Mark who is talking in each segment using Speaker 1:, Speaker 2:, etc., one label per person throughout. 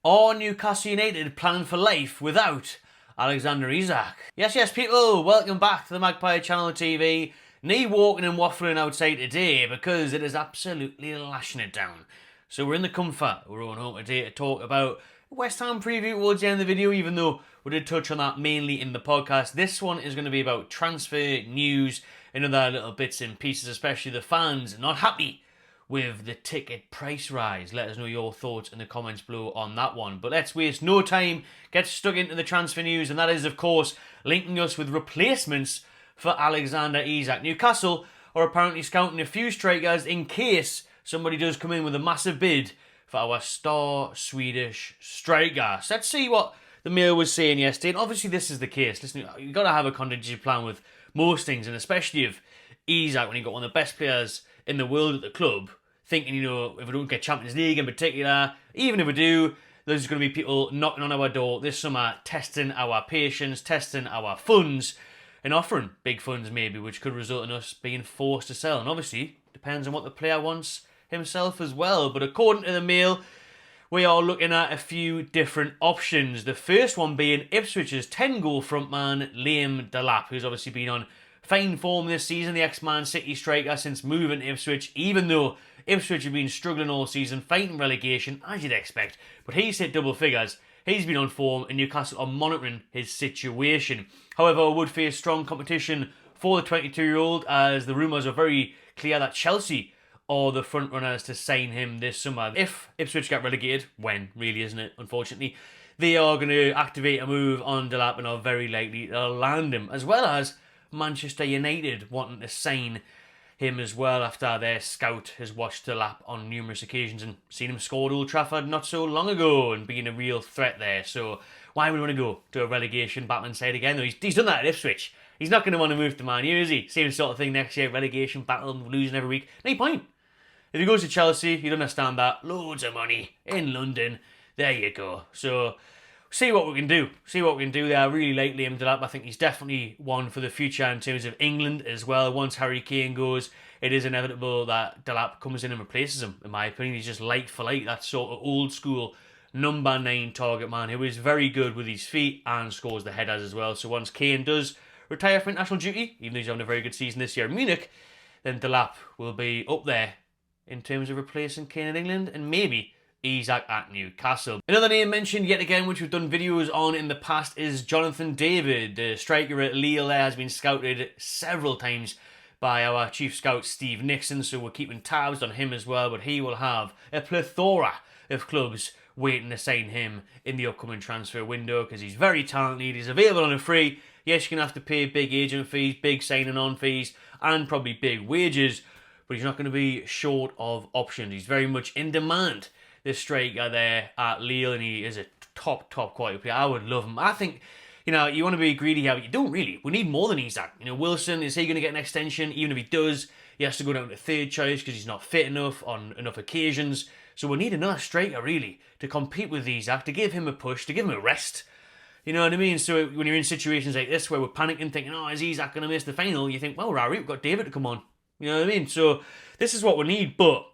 Speaker 1: Are Newcastle United planning for life without Alexander Isak? Yes, people, welcome back to the Magpie Channel TV. Knee walking and waffling outside today because it is absolutely lashing it down. So we're in the comfort. We're on home today to talk about West Ham preview towards the end of the video, even though we did touch on that mainly in the podcast. This one is going to be about transfer news and other little bits and pieces, especially the fans not happy with the ticket price rise. Let us know your thoughts in the comments below on that one. But let's waste no time, get stuck into the transfer news, and that is, of course, linking us with replacements for Alexander Isak. Newcastle are apparently scouting a few strikers in case somebody does come in with a massive bid for our star Swedish striker. So let's see what the Mail was saying yesterday. And obviously this is the case. Listen, you've got to have a contingency plan with most things, and especially if Isak, when you've got one of the best players in the world at the club, thinking, if we don't get Champions League in particular, even if we do, there's going to be people knocking on our door this summer, testing our patience, testing our funds, and offering big funds maybe, which could result in us being forced to sell. And obviously, depends on what the player wants himself as well. But according to the Mail, we are looking at a few different options. The first one being Ipswich's 10-goal frontman, Liam Delap, who's obviously been on fine form this season, the ex-Man City striker, since moving to Ipswich, even though Ipswich have been struggling all season, fighting relegation, as you'd expect. But he's hit double figures, he's been on form, and Newcastle are monitoring his situation. However, would face strong competition for the 22-year-old, as the rumours are very clear that Chelsea are the front runners to sign him this summer. If Ipswich get relegated, when, really, isn't it, unfortunately, they are going to activate a move on Delap and are very likely to land him, as well as Manchester United wanting to sign him as well after their scout has watched Delap on numerous occasions and seen him score at Old Trafford not so long ago and being a real threat there. So why would we want to go to a relegation battling side again? He's done that at Ipswich. He's not going to want to move to Man U, is he? Same sort of thing next year, relegation battle, losing every week. No point. If he goes to Chelsea, you'd understand that. Loads of money in London. There you go. So see what we can do. See what we can do there. I really like Liam Delap. I think he's definitely one for the future in terms of England as well. Once Harry Kane goes, it is inevitable that Delap comes in and replaces him, in my opinion. He's just like for like, that sort of old school number 9 target man who is very good with his feet and scores the headers as well. So once Kane does retire from international duty, even though he's having a very good season this year in Munich, then Delap will be up there in terms of replacing Kane in England, and maybe Isak at Newcastle. Another name mentioned yet again, which we've done videos on in the past, is Jonathan David. The striker at Lille there has been scouted several times by our chief scout Steve Nixon, so we're keeping tabs on him as well, but he will have a plethora of clubs waiting to sign him in the upcoming transfer window because he's very talented, he's available on a free. Yes, you're going to have to pay big agent fees, big signing on fees, and probably big wages, but he's not going to be short of options. He's very much in demand, this striker there at Lille, and he is a top quality player. I would love him. I think, you want to be greedy here, but you don't really. We need more than Isak. Wilson, is he going to get an extension? Even if he does, he has to go down to third choice because he's not fit enough on enough occasions. So we need another striker, really, to compete with Isak, to give him a push, to give him a rest. You know what I mean? So when you're in situations like this where we're panicking, thinking, is Isak going to miss the final? You think, well, Rari, we've got David to come on. You know what I mean? So this is what we need, but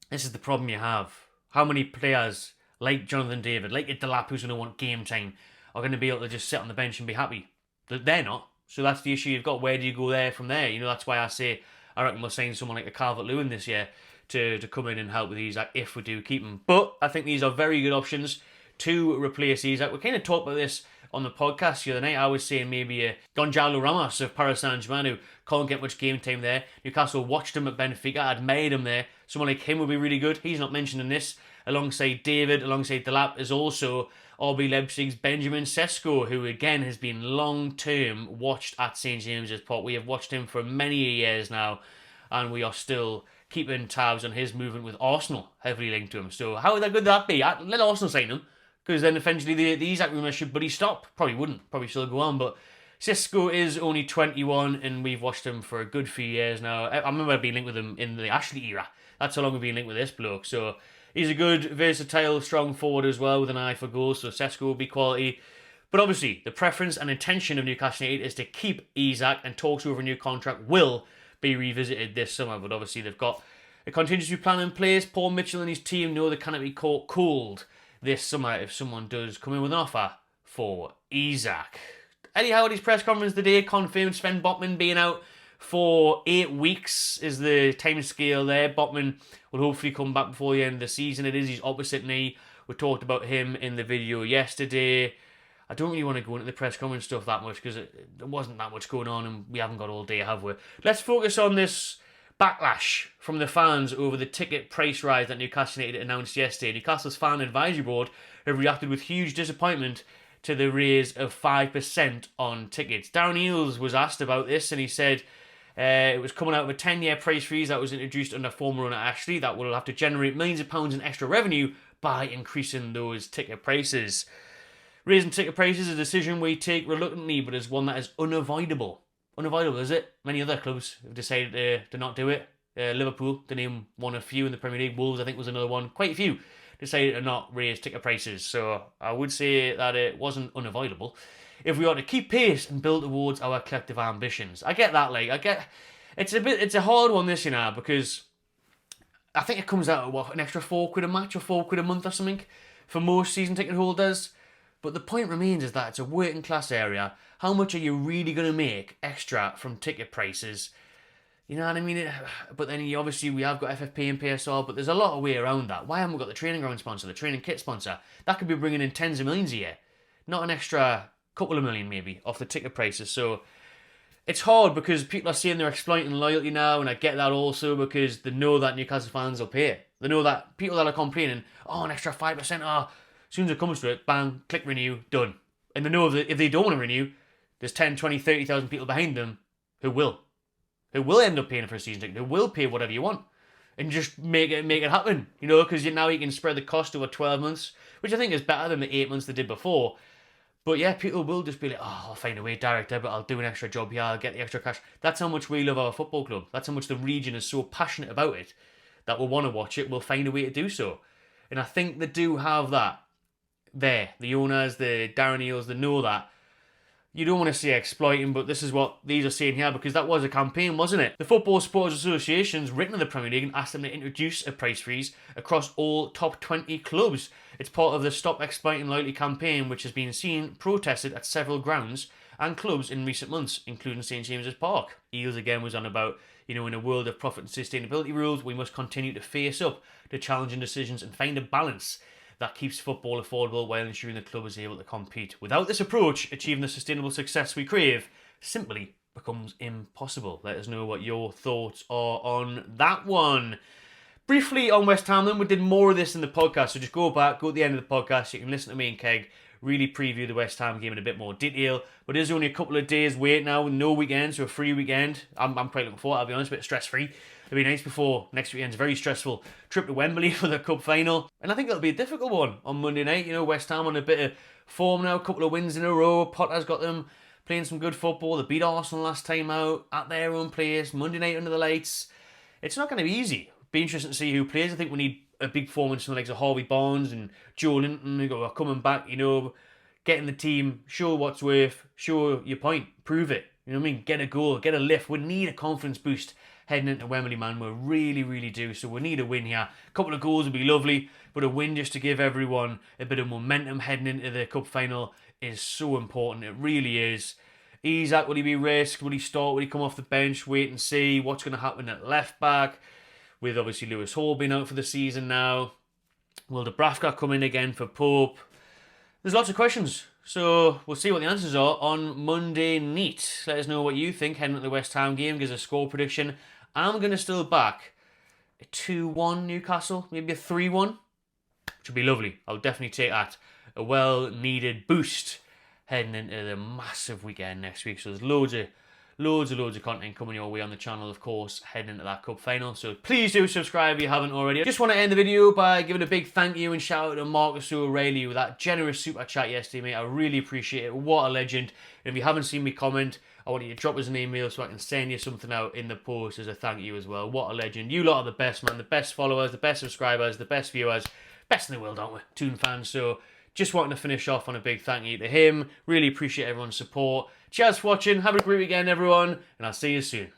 Speaker 1: this is the problem you have. How many players like Jonathan David, like Delap, who's going to want game time, are going to be able to just sit on the bench and be happy? They're not. So that's the issue you've got. Where do you go there from there? That's why I say I reckon we'll sign someone like a Calvert-Lewin this year to come in and help with Isak if we do keep him. But I think these are very good options to replace Isak. We kind of talked about this on the podcast the other night. I was saying maybe a Gonzalo Ramos of Paris Saint-Germain, who can't get much game time there. Newcastle watched him at Benfica, admired him there. Someone like him would be really good. He's not mentioned in this. Alongside David, alongside Delap, is also RB Leipzig's Benjamin Sesko, who again has been long-term watched at St James's Park. We have watched him for many years now, and we are still keeping tabs on his movement with Arsenal, heavily linked to him. So how would that be? Let Arsenal sign him, because then eventually the Isak rumours should buddy stop. Probably wouldn't. Probably still go on, but Sesko is only 21, and we've watched him for a good few years now. I remember being linked with him in the Ashley era. That's how long we've been linked with this bloke. So he's a good, versatile, strong forward as well with an eye for goals, so Sesko will be quality. But obviously, the preference and intention of Newcastle United is to keep Isak, and talks over a new contract will be revisited this summer. But obviously, they've got a contingency plan in place. Paul Mitchell and his team know they cannot be caught cold this summer if someone does come in with an offer for Isak. Eddie Howe's press conference today confirmed Sven Botman being out for 8 weeks is the time scale there. Botman will hopefully come back before the end of the season. It is his opposite knee. We talked about him in the video yesterday. I don't really want to go into the press conference stuff that much because there wasn't that much going on and we haven't got all day, have we? Let's focus on this backlash from the fans over the ticket price rise that Newcastle United announced yesterday. Newcastle's fan advisory board have reacted with huge disappointment to the raise of 5% on tickets. Darren Eales was asked about this and he said it was coming out of a 10-year price freeze that was introduced under former owner Ashley that will have to generate millions of pounds in extra revenue by increasing those ticket prices. Raising ticket prices is a decision we take reluctantly, but is one that is unavoidable. Unavoidable, is it? Many other clubs have decided to not do it. Liverpool, to name one of few in the Premier League. Wolves, I think, was another one. Quite a few decided to not raise ticket prices. So I would say that it wasn't unavoidable. If we ought to keep pace and build towards our collective ambitions. I get that, it's a hard one this, because I think it comes out at an extra £4 a match or £4 a month or something for most season ticket holders. But the point remains is that it's a working class area. How much are you really going to make extra from ticket prices? You know what I mean? But then obviously we have got FFP and PSR, but there's a lot of way around that. Why haven't we got the training ground sponsor, the training kit sponsor? That could be bringing in tens of millions a year. Not an extra couple of million maybe off the ticket prices. So it's hard because people are saying they're exploiting loyalty now, and I get that also because they know that Newcastle fans will pay it. They know that people that are complaining, an extra 5%, as soon as it comes to it, bang, click renew, done. And they know that if they don't want to renew, there's 10, 20, 30,000 people behind them who will. Who will end up paying for a season ticket, who will pay whatever you want. And just make it happen, because now you can spread the cost over 12 months, which I think is better than the 8 months they did before. But yeah, people will just be like, I'll find a way, direct debit, I'll do an extra job here, I'll get the extra cash. That's how much we love our football club. That's how much the region is so passionate about it that we'll want to watch it, we'll find a way to do so. And I think they do have that there. The owners, the Darren Eales, they know that. You don't want to say exploiting, but this is what these are saying here because that was a campaign, wasn't it? The Football Supporters Association's written to the Premier League and asked them to introduce a price freeze across all top 20 clubs. It's part of the Stop Exploiting Loyalty campaign, which has been seen protested at several grounds and clubs in recent months, including St James's Park. Eales again was on about, in a world of profit and sustainability rules, we must continue to face up to challenging decisions and find a balance that keeps football affordable while ensuring the club is able to compete. Without this approach, achieving the sustainable success we crave simply becomes impossible. Let us know what your thoughts are on that one. Briefly on West Ham then, we did more of this in the podcast, so just go back, go to the end of the podcast, you can listen to me and Keg really preview the West Ham game in a bit more detail. But it is only a couple of days wait now, no weekend, so a free weekend. I'm quite looking forward, I'll be honest, a bit stress-free. It'll be nice before next weekend's very stressful trip to Wembley for the cup final. And I think it'll be a difficult one on Monday night. West Ham on a bit of form now, a couple of wins in a row. Potter's got them playing some good football. They beat Arsenal last time out at their own place, Monday night under the lights. It's not going to be easy. Be interesting to see who plays. I think we need a big performance from the likes of Harvey Barnes and Joe Linton, who are coming back, getting the team, show what's worth, show your point, prove it. Get a goal, get a lift. We need a confidence boost heading into Wembley, man. We really, really do. So we need a win here. A couple of goals would be lovely, but a win just to give everyone a bit of momentum heading into the cup final is so important. It really is. Isak, will he be risked? Will he start? Will he come off the bench? Wait and see what's going to happen at left back. With obviously Lewis Hall being out for the season now. Will Dubravka come in again for Pope? There's lots of questions. So we'll see what the answers are on Monday night. Let us know what you think heading into the West Ham game. Gives a score prediction. I'm going to still back a 2-1 Newcastle, maybe a 3-1, which would be lovely. I'll definitely take that. A well-needed boost heading into the massive weekend next week. So there's loads of content coming your way on the channel, of course, heading into that cup final. So please do subscribe if you haven't already. I just want to end the video by giving a big thank you and shout out to Marcus O'Reilly with that generous super chat yesterday, mate. I really appreciate it. What a legend. And if you haven't seen me comment, I want you to drop us an email so I can send you something out in the post as a thank you as well. What a legend. You lot are the best, man. The best followers, the best subscribers, the best viewers. Best in the world, aren't we? Toon fans. So just wanting to finish off on a big thank you to him. Really appreciate everyone's support. Cheers for watching. Have a great weekend, everyone. And I'll see you soon.